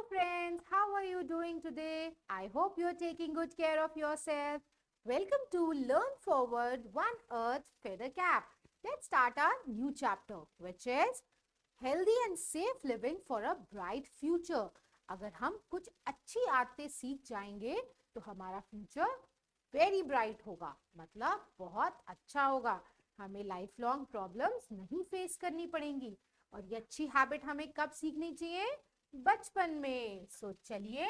friends, how are you doing today? I hope you're taking good care of yourself. Welcome to Learn Forward One Earth Feather Cap. Let's start our new chapter, which is Healthy and Safe Living for a Bright Future. अगर हम कुछ अच्छी आदतें सीख जाएंगे तो हमारा future very bright होगा, मतलब बहुत अच्छा होगा। हमें लाइफ लॉन्ग प्रॉब्लम्स नहीं फेस करनी पड़ेंगी। और ये अच्छी हैबिट हमें कब सीखनी चाहिए? बचपन में। सो चलिए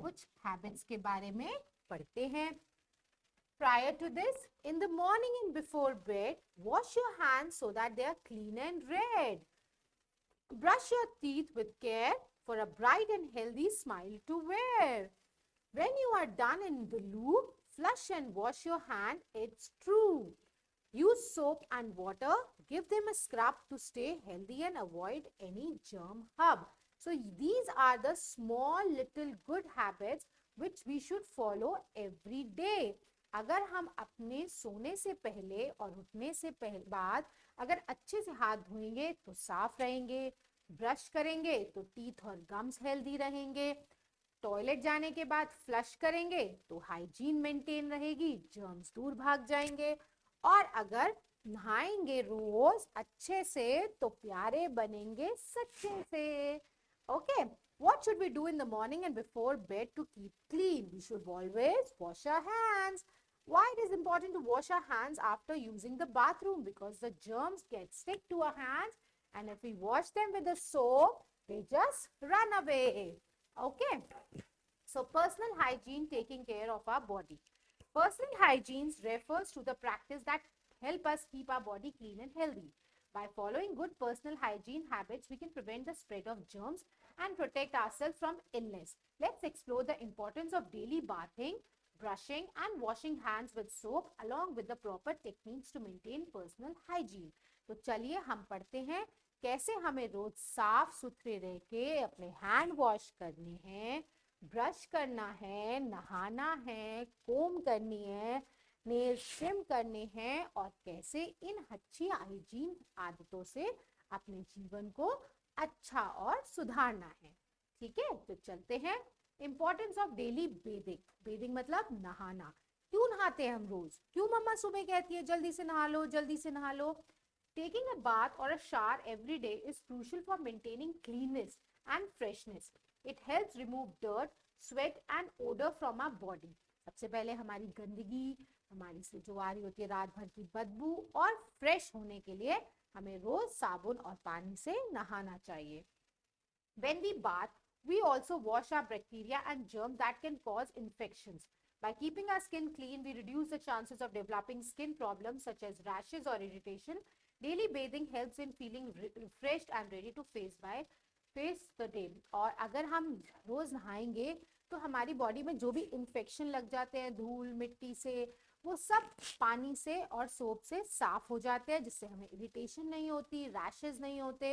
कुछ हैबिट्स के बारे में पढ़ते हैं। Prior to this, in the morning and before bed, wash your hands so that they are clean and red. Brush your teeth with care for a bright and healthy smile to wear. When you are done in the loo, flush and wash your hand, it's true. Use soap and water, give them a scrub to stay healthy and avoid any germ hub. So these are the small little good habits which we should follow every day. अगर हम अपने सोने से पहले और उठने से बाद अगर अच्छे से हाथ धोएंगे तो साफ रहेंगे, ब्रश करेंगे तो टीथ और गम्स हेल्दी रहेंगे, टॉयलेट जाने के बाद फ्लश करेंगे तो हाइजीन मेंटेन रहेगी, जर्म्स दूर भाग जाएंगे, और अगर नहाएंगे रोज अच्छे से तो प्यारे बनेंगे सच्चे से। Okay, what should we do in the morning and before bed to keep clean? We should always wash our hands. Why it is important to wash our hands after using the bathroom? Because the germs get stick to our hands, and if we wash them with the soap, they just run away. Okay, so personal hygiene, taking care of our body. Personal hygiene refers to the practice that help us keep our body clean and healthy. By following good personal hygiene habits, we can prevent the spread of germs and protect ourselves from illness. Let's explore the importance of daily bathing, brushing and washing hands with soap along with the proper techniques to maintain personal hygiene. तो चलिए हम पढ़ते हैं कैसे हमें रोज साफ सुथरे रह के अपने हैंड वॉश करने हैं, ब्रश करना है, नहाना है, कोम करनी है, नेल ट्रिम करने हैं, और कैसे इन अच्छी हाइजीन आदतों से अपने जीवन को अच्छा और सुधारना है। ठीक है, तो चलते हैं। Importance of daily bathing. Bathing मतलब नहाना। क्यों नहाते हैं हम रोज? क्यों मम्मा सुबह कहती है जल्दी से नहा लो, जल्दी से नहा लो? Taking a bath or a shower every day is crucial for maintaining cleanness and freshness. It helps remove dirt, sweat and odor from our body. सबसे पहले हमारी गंदगी, हमारी से जो आ रही होती है रात भर की बदबू, और फ्रेश होने के लिए हमें रोज साबुन और पानी से नहाना चाहिए। When we bath, we also wash our bacteria and germs that can cause infections. By keeping our skin clean, we reduce the chances of developing skin problems such as rashes or irritation. Daily bathing helps in feeling refreshed and ready to face the day. और अगर हम रोज नहाएंगे तो हमारी body में जो भी infection लग जाते हैं धूल मिट्टी से, वो सब पानी से और सोप से साफ हो जाते हैं, जिससे हमें इरिटेशन नहीं होती, रैशेस नहीं होते,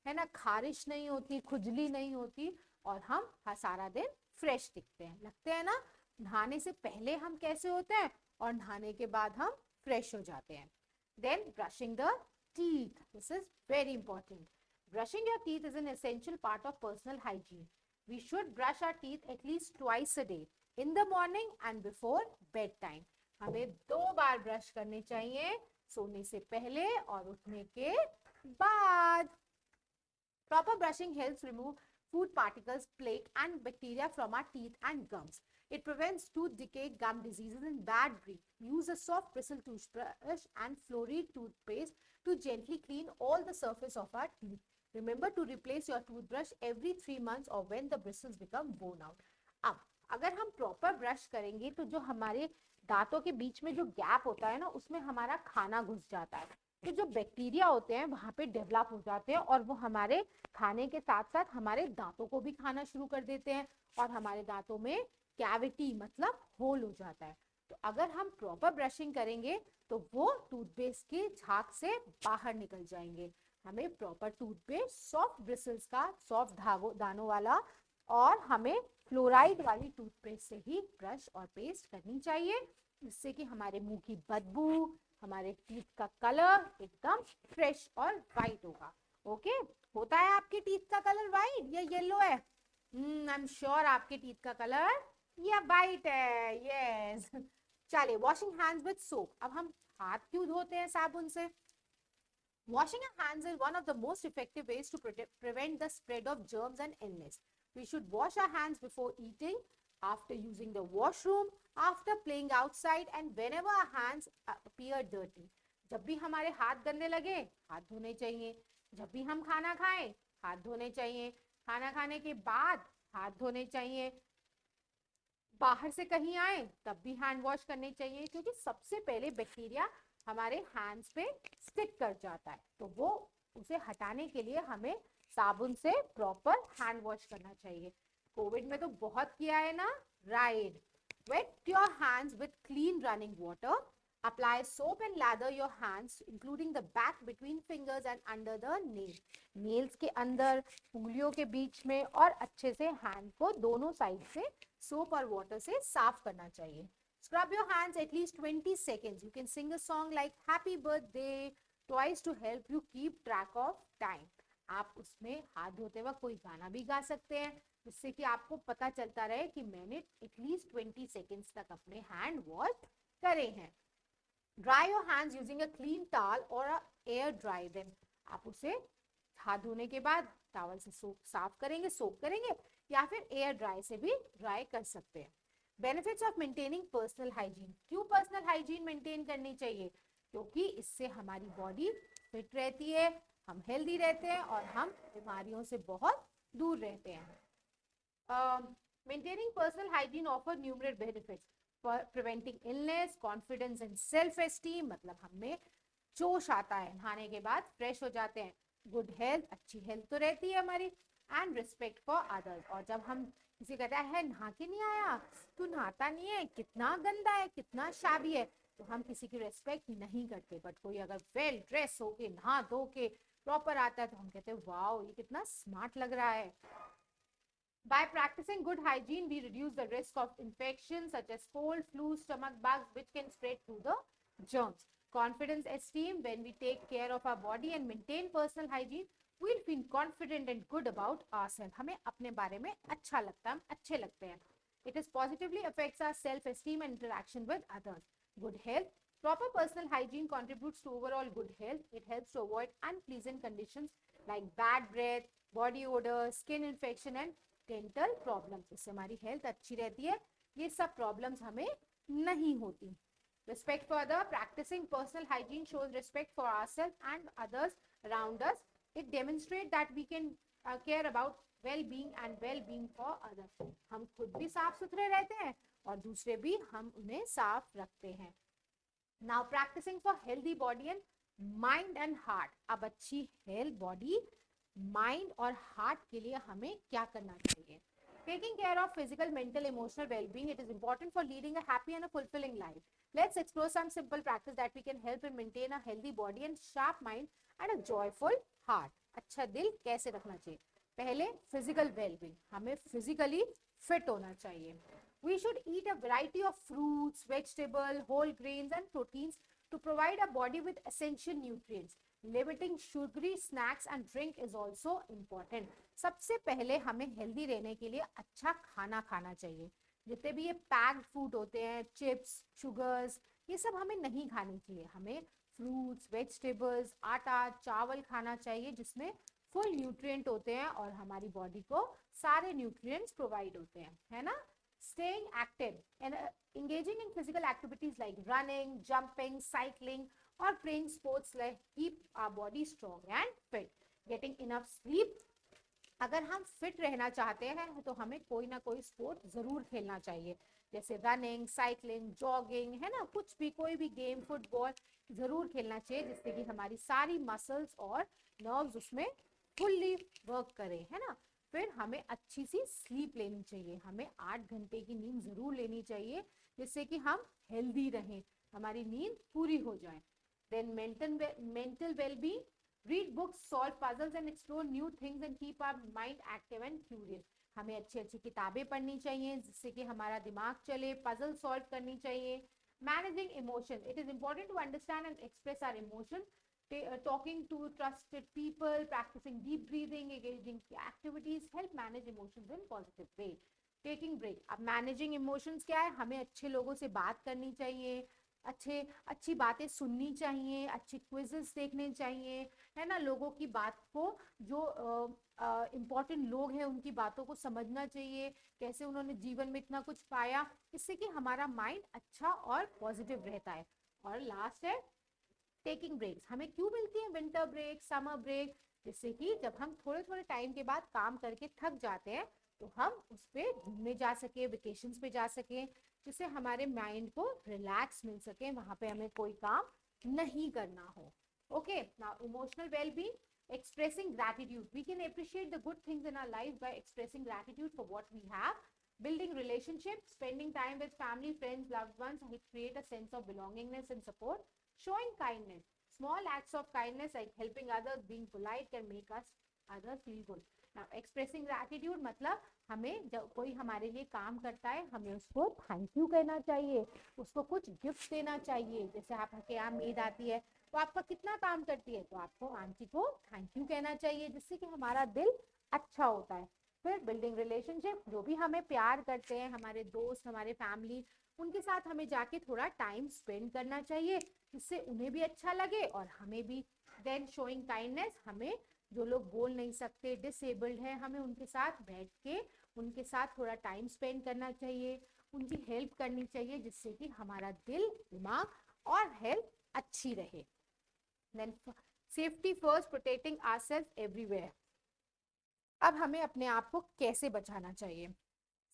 है ना, खारिश नहीं होती, खुजली नहीं होती, और हम सारा दिन फ्रेश दिखते हैं, लगते हैं ना। नहाने से पहले हम कैसे होते हैं और नहाने के बाद हम फ्रेश हो जाते हैं। Then brushing the teeth. This is very important. Brushing your teeth is an essential part of personal hygiene. We should brush our teeth at least twice a day, in the morning and before bedtime. हमें 2 बार brush करने चाहिए, सोने से पहले और उठने के बाद। Proper brushing helps remove food particles, plaque and bacteria from our teeth and gums. It prevents tooth decay, gum diseases and bad breath. Use a soft bristle toothbrush and fluoride toothpaste to gently clean all the surface of our teeth. Remember to replace your toothbrush every 3 months or when the bristles become worn out. अब अगर हम proper brush करेंगे तो जो हमारे दांतों के बीच में जो गैप होता है ना, उसमें हमारा खाना घुस जाता है, तो जो बैक्टीरिया होते हैं वहां पे डेवलप हो जाते हैं, और वो हमारे खाने के साथ साथ हमारे दांतों को भी खाना शुरू कर देते हैं, और हमारे दांतों में कैविटी मतलब होल हो जाता है। तो अगर हम प्रॉपर ब्रशिंग करेंगे तो वो टूथपेस्ट की झाग से बाहर निकल जाएंगे। हमें प्रॉपर टूथपेस्ट सॉफ्ट ब्रिसल्स का, सॉफ्ट दानों वाला, और हमें फ्लोराइड वाली टूथपेस्ट से ही ब्रश और पेस्ट करनी चाहिए, जिससे कि हमारे मुंह की बदबू, हमारे टीथ का कलर एकदम फ्रेश और वाइट होगा। ओके, होता है आपके टीथ का कलर वाइट या येलो है? आई एम श्योर आपके टीथ का कलर या वाइट है. यस. चलिए, वॉशिंग हैंड्स विद सोप. अब हम हाथ क्यों धोते हैं साबुन से? Washing our hands is one of the most effective ways to prevent the spread of germs and illness. We should wash our hands before eating, after using the washroom, after playing outside, and whenever our hands appear dirty. जब भी हमारे हाथ गंदे लगे, हाथ धोने चाहिए. जब भी हम खाना खाएं, हाथ धोने चाहिए. खाना खाने के बाद हाथ धोने चाहिए. बाहर से कहीं आए तब भी हैंड वॉश करने चाहिए, क्योंकि सबसे पहले बैक्टीरिया हमारे हैंड्स पे स्टिक कर जाता है. तो वो उसे हटाने के लिए हमें साबुन से प्रॉपर हैंड वॉश करना चाहिए. कोविड में तो बहुत किया है ना. Right. Wet your hands with clean running water. Apply soap and lather your hands, including the back between fingers and under the nail. Nails के अंदर, उंगलियों के बीच में, और अच्छे से हैंड को दोनों साइड से सोप और वाटर से साफ करना चाहिए. Scrub your hands at least 20 seconds. You can sing a song like Happy Birthday twice to help you keep track of time. आप उसमें हाथ धोते वक्त कोई गाना भी गा सकते हैं, जिससे कि आपको पता चलता रहे कि मैंने एटलीस्ट 20 सेकेंड्स तक अपने हैंड वॉश करे हैं. Dry your hands using a clean towel or air dry them. आप उसे हाथ धोने के बाद टॉवल से साफ करेंगे, सोप करेंगे, या फिर एयर ड्राई से भी ड्राई कर सकते हैं. Benefits of maintaining personal hygiene. क्यों पर्सनल हाइजीन मेंटेन करनी चाहिए? क्योंकि इससे हमारी बॉडी फिट रहती है, हम हेल्दी रहते हैं और हम बीमारियों से बहुत दूर रहते हैं. Maintaining personal hygiene offer numerous benefits. Preventing illness, confidence and self esteem. मतलब हमें जोश आता है, नहाने के बाद फ्रेश हो जाते हैं. गुड हेल्थ, अच्छी हेल्थ तो रहती है हमारी. And respect for others. और जब हम किसी कहता है नहा के नहीं आया, तू नहाता नहीं है, कितना गंदा है, कितना शाबी है, तो हम किसी की रेस्पेक्ट नहीं करते. बट कोई अगर वेल ड्रेस होके, नहा धो के प्रॉपर आता है, तो हम कहते हैं वाओ, ये कितना स्मार्ट लग रहा है. By practicing good hygiene, we reduce the risk of infections such as cold, flu, stomach bugs, which can spread through the germs. Confidence, esteem. When we take care of our body and maintain personal hygiene, we'll feel confident and good about ourselves. हमें अपने बारे में अच्छा लगता है, हम अच्छे लगते हैं. It is positively affects our self-esteem and interaction with others. Good health. Proper personal hygiene contributes to overall good health. It helps to avoid unpleasant conditions like bad breath, body odor, skin infection, and dental problems. इससे हमारी health अच्छी रहती है, ये सब problems हमें नहीं होती. Respect for other. Practicing personal hygiene shows respect for ourselves and others around us. It demonstrates that we can care about well-being and well-being for others. हम खुद भी साफ सुथरे रहते हैं और दूसरे भी हम उन्हें साफ रखते हैं. Now practicing for healthy body and mind and heart. अब अच्छी हेल्थ बॉडी, माइंड और हार्ट के लिए हमें क्या करना चाहिए? Taking care of physical, mental, emotional well-being, it is important for leading a happy and a fulfilling life. Let's explore some simple practice that we can help in maintain a healthy body and sharp mind and a joyful heart. अच्छा दिल कैसे रखना चाहिए? पहले physical wellbeing, हमें physically fit होना चाहिए. We should eat a variety of fruits, vegetables, whole grains and proteins to provide our body with essential nutrients. Limiting sugary snacks and drink is also important. सबसे पहले हमें healthy रहने के लिए अच्छा खाना खाना चाहिए. जितने भी ये पैक्ड फूड होते हैं, चिप्स, शुगर्स, ये सब हमें नहीं खानी चाहिए. हमें फ्रूट्स, वेजिटेबल्स, आटा, चावल खाना चाहिए, जिसमें फुल न्यूट्रिएंट होते हैं और हमारी बॉडी को सारे न्यूट्रिएंट्स प्रोवाइड होते हैं, है ना. Staying active and engaging in physical activities like running, jumping, cycling, or playing sports like keep our body strong and fit. Getting enough sleep. अगर हम फिट रहना चाहते हैं तो हमें कोई ना कोई स्पोर्ट जरूर खेलना चाहिए, जैसे रनिंग, साइकिलिंग, जॉगिंग, है ना. कुछ भी, कोई भी गेम, फुटबॉल जरूर खेलना चाहिए, जिससे कि हमारी सारी मसल्स और नर्व्स उसमें फुल्ली वर्क करें, है ना. फिर हमें अच्छी सी स्लीप लेनी चाहिए. हमें 8 घंटे की नींद जरूर लेनी चाहिए, जिससे कि हम हेल्दी रहें, हमारी नींद पूरी हो जाए. Then mental well-being. Read books, solve puzzles and explore new things and keep our mind active and curious. हमें अच्छी अच्छी किताबें पढ़नी चाहिए, जिससे कि हमारा दिमाग चले. पजल सॉल्व करनी चाहिए. Managing emotion. It is important to understand and express our emotions. talking to trusted people, practicing deep breathing, engaging activities help manage emotions in positive way. Taking break, अब मैनेजिंग इमोशंस क्या है, हमें अच्छे लोगों से बात करनी चाहिए, अच्छी बातें सुननी चाहिए, अच्छे क्विजेस देखने चाहिए, है ना, लोगों की बात को, जो इम्पोर्टेंट लोग हैं उनकी बातों को समझना चाहिए, कैसे उन्होंने जीवन में इतना कुछ पाया, इससे कि हमारा माइंड अच्छा और पॉजिटिव रहता है। और लास्ट है टेकिंग ब्रेक्स, हमें क्यों मिलती है विंटर ब्रेक, समर ब्रेक, जिससे कि जब हम थोड़े थोड़े टाइम के बाद काम करके थक जाते हैं तो हम उस पर घूमने जा सके, वेकेशन पे जा सके, जिससे हमारे माइंड को रिलैक्स मिल सके, वहां पे हमें कोई काम नहीं करना हो। Okay, now emotional wellbeing, expressing gratitude, we can appreciate the good things in our life by expressing gratitude for what we have. Building relationships, spending time with family, friends, loved ones, create a sense of belongingness and support. Showing kindness, small acts of kindness like helping others, being polite can make us others feel good. Now expressing gratitude मतलब हमें जब कोई हमारे लिए काम करता है हमें उसको थैंक यू कहना चाहिए, उसको कुछ गिफ्ट देना चाहिए। जैसे आपके यहाँ मेड आती है तो आपका कितना काम करती है, तो आपको आंटी को थैंक यू कहना चाहिए, जिससे कि हमारा दिल अच्छा होता है। फिर बिल्डिंग रिलेशनशिप, जो भी हमें प्यार करते हैं, हमारे दोस्त, हमारे फैमिली, उनके साथ हमें जाके थोड़ा टाइम स्पेंड करना चाहिए, जिससे उन्हें भी अच्छा लगे और हमें भी। देन शोइंग काइंडनेस, हमें जो लोग बोल नहीं सकते, डिसेबल्ड है, हमें उनके साथ बैठ के उनके साथ थोड़ा टाइम स्पेंड करना चाहिए, उनकी हेल्प करनी चाहिए, जिससे कि हमारा दिल, दिमाग और हेल्थ अच्छी रहे। Then safety first, protecting ourself everywhere, अब हमें अपने आप को कैसे बचाना चाहिए।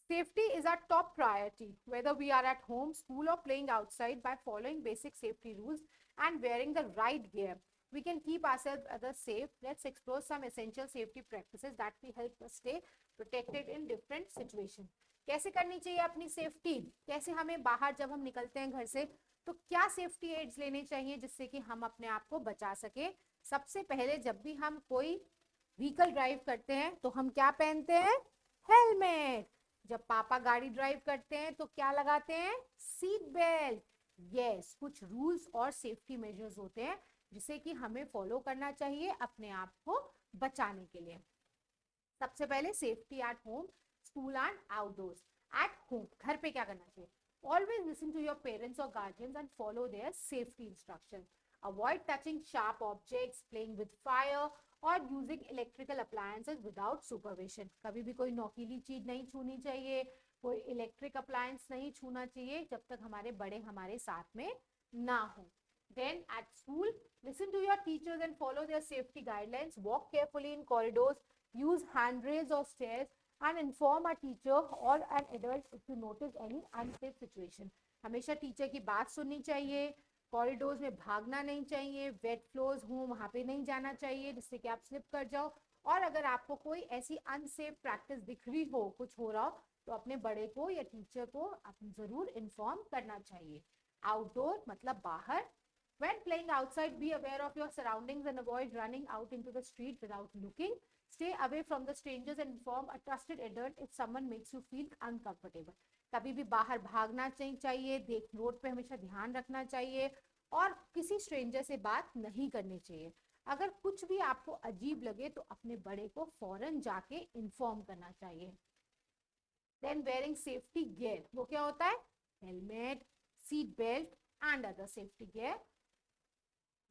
Safety is our top priority, whether we are at home, school, or playing outside. By following basic safety rules and wearing the right gear, we can keep ourselves others safe. Let's explore some essential safety practices that will help us stay protected in different situations. कैसे करनी चाहिए अपनी safety, कैसे हमें बाहर जब हम निकलते हैं घर से तो क्या सेफ्टी एड्स लेने चाहिए जिससे कि हम अपने आप को बचा सके। सबसे पहले जब भी हम कोई व्हीकल ड्राइव करते हैं तो हम क्या पहनते हैं, हेलमेट। जब पापा गाड़ी ड्राइव करते हैं तो क्या लगाते हैं, सीट बेल्ट। यस, कुछ रूल्स और सेफ्टी मेजर्स होते हैं जिसे कि हमें फॉलो करना चाहिए अपने आप को बचाने के लिए। सबसे पहले safety at home, school and outdoors. At home, घर पे क्या करना चाहिए, always listen to your parents और guardians and follow their safety instructions. Avoid touching sharp objects, playing with fire और using electrical appliances without supervision. कभी भी कोई नोकीली चीज नहीं छूनी चाहिए, कोई इलेक्ट्रिक अप्लायंस नहीं छूना चाहिए जब तक हमारे बड़े हमारे साथ में ना हो। Then at school, listen to your teachers and follow their safety guidelines. Walk carefully in corridors, use handrails or stairs, and inform a teacher or an adult if you notice any unsafe situation. हमेशा teacher की बात सुननी चाहिए, corridors में भागना नहीं चाहिए, wait floors हो वहां पे नहीं जाना चाहिए जिससे कि आप स्लिप कर जाओ। और अगर आपको कोई ऐसी अनसेफ प्रैक्टिस दिख रही हो, कुछ हो रहा हो, तो अपने बड़े को या टीचर को आप जरूर इन्फॉर्म करना चाहिए। आउटडोर मतलब बाहर। When playing outside, be aware of your surroundings and avoid running out into the street without looking. Stay away from the strangers and inform a trusted adult if someone makes you feel uncomfortable. कभी भी बाहर भागना नहीं चाहिए, देख road पे हमेशा ध्यान रखना चाहिए और किसी स्ट्रेंजर से बात नहीं करनी चाहिए। अगर कुछ भी आपको अजीब लगे तो अपने बड़े को फौरन जाके इन्फॉर्म करना चाहिए। देन वेयरिंग सेफ्टी गियर, वो क्या होता है, helmet, seat belt and other safety gear.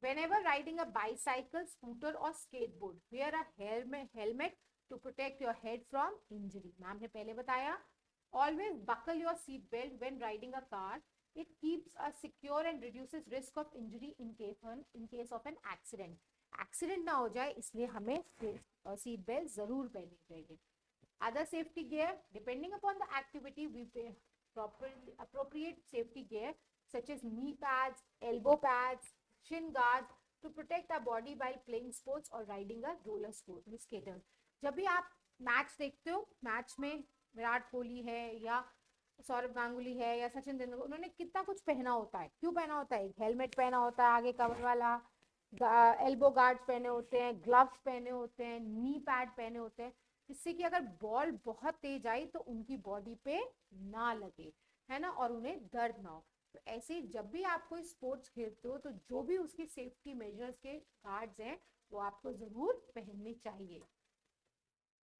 Whenever riding a bicycle, scooter or skateboard, wear a helmet to protect your head from injury. Ma'am ने पहले बताया। Always buckle your seat belt when riding a car. It keeps us secure and reduces risk of injury in case of an accident. Accident ना हो जाए इसलिए हमें seat belt जरूर पहननी चाहिए। Other safety gear, depending upon the activity, we pay appropriate safety gear such as knee pads, elbow pads, shin guards to protect our body while playing sports or riding a roller skater. जब भी आप match देखते हो, match में विराट कोहली है या सौरभ गांगुली है या सचिन तेंदुलकर, उन्होंने कितना कुछ पहना होता है, क्यों पहना होता है, हेलमेट पहना होता है आगे कवर वाला, एल्बो गार्ड्स पहने होते हैं, ग्लव्स पहने होते हैं, नी पैड पहने होते हैं, जिससे कि अगर बॉल बहुत तेज आई तो उनकी बॉडी पे ना लगे, है ना, और उन्हें दर्द ना हो। तो ऐसे जब भी आप कोई स्पोर्ट्स खेलते हो तो जो भी उसकी सेफ्टी मेजर्स के गार्ड्स हैं वो आपको जरूर पहनने चाहिए।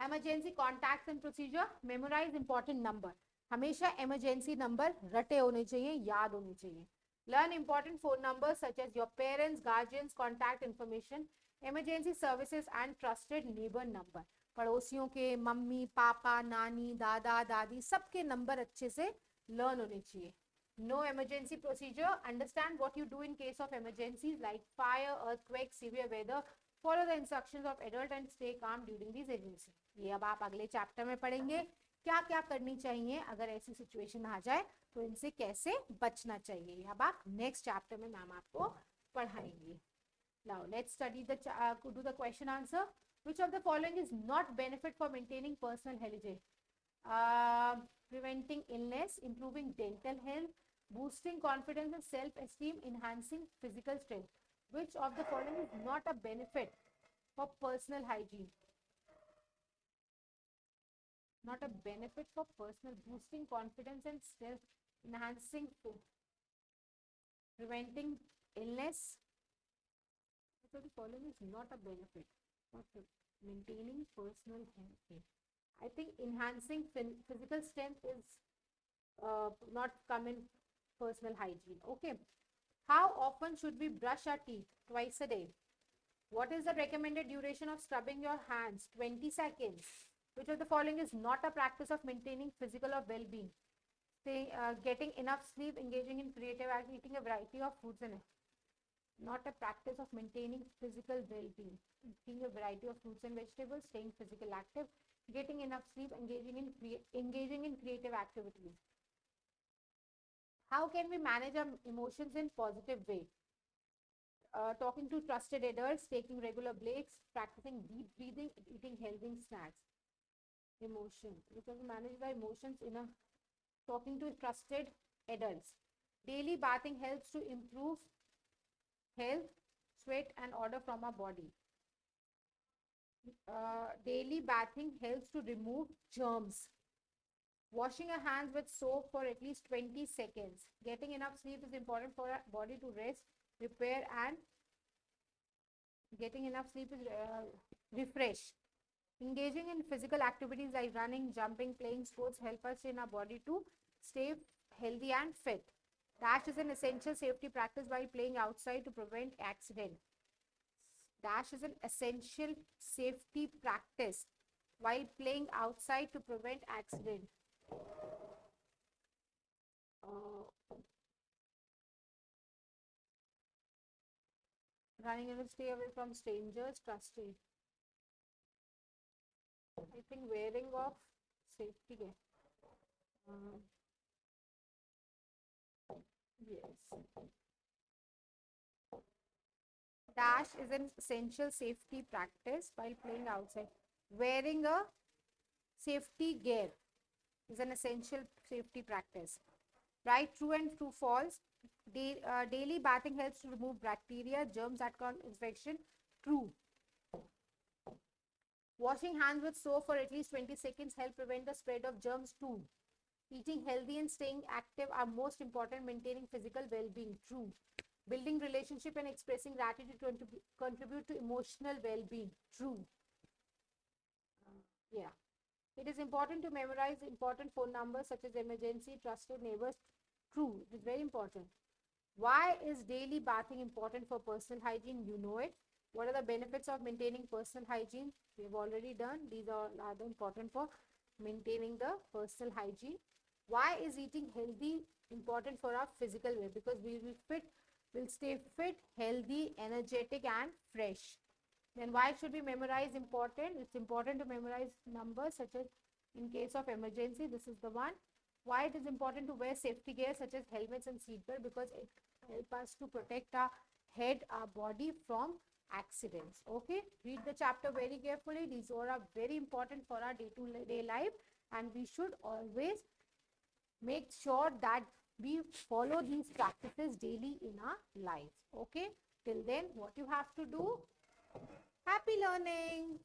Emergency contacts and procedure, memorise important number, हमेशा इमरजेंसी नंबर रटे होने चाहिए, याद होने चाहिए। Learn important phone number such as your parents, guardians, contact information, emergency services and trusted neighbour number, पड़ोसियों के, मम्मी पापा, नानी, दादा दादी, सबके नंबर अच्छे से लर्न होने चाहिए। Know emergency procedure, understand what you do in case of emergencies like fire, earthquake, severe weather, follow the instructions of adult and stay calm during this emergency. ये अब आप अगले चैप्टर में पढ़ेंगे क्या क्या करनी चाहिए अगर ऐसी सिचुएशन आ जाए तो इनसे कैसे बचना चाहिए। अब आप नेक्स्ट चैप्टर में मैम आपको पढ़ाएंगे। Now let's study do the question answer. Which of the following is not benefit for maintaining personal hygiene? Preventing illness, improving dental health, boosting confidence and self-esteem, enhancing physical strength. Which of the following is not a benefit for personal hygiene? Not a benefit for personal, boosting confidence and self-enhancing, preventing illness. So the following is not a benefit for maintaining personal health. I think enhancing physical strength is not come in personal hygiene. Okay. How often should we brush our teeth? Twice a day. What is the recommended duration of scrubbing your hands? 20 seconds. Which of the following is not a practice of maintaining physical or well-being? Getting enough sleep, engaging in creative activity, eating a variety of foods and not a practice of maintaining physical well-being, eating a variety of fruits and vegetables, staying physical active, getting enough sleep, engaging in creative activities. How can we manage our emotions in positive way? Talking to trusted adults, taking regular breaks, practicing deep breathing, eating healthy snacks. Emotion. We can manage our emotions in a talking to trusted adults. Daily bathing helps to improve health, sweat and odor from our body. Daily bathing helps to remove germs. Washing our hands with soap for at least 20 seconds. Getting enough sleep is important for our body to rest, repair and getting enough sleep is refresh. Engaging in physical activities like running, jumping, playing sports help us in our body to stay healthy and fit. Dash is an essential safety practice while playing outside to prevent accident. Dash is an essential safety practice while playing outside to prevent accident. Running and stay away from strangers, trusted. I think wearing of safety gear. Yes. Dash is an essential safety practice while playing outside. Wearing a safety gear is an essential safety practice. Right, true and true false. Daily bathing helps to remove bacteria, germs that cause infection. True. Washing hands with soap for at least 20 seconds help prevent the spread of germs too. Eating healthy and staying active are most important maintaining physical well-being. True. Building relationship and expressing gratitude contribute to emotional well-being. True. Yeah. It is important to memorize important phone numbers such as emergency, trusted neighbors. True. It is very important. Why is daily bathing important for personal hygiene? You know it. What are the benefits of maintaining personal hygiene? We have already done. These are rather important for maintaining the personal hygiene. Why is eating healthy important for our physical way? Because we will will stay fit, healthy, energetic and fresh. Then why should we memorize important? It's important to memorize numbers such as in case of emergency. This is the one. Why it is important to wear safety gear such as helmets and seatbelt? Because it helps us to protect our head, our body from accidents. Okay, read the chapter very carefully. These are very important for our day-to-day life and we should always make sure that we follow these practices daily in our lives. Okay, till then what you have to do? Happy learning.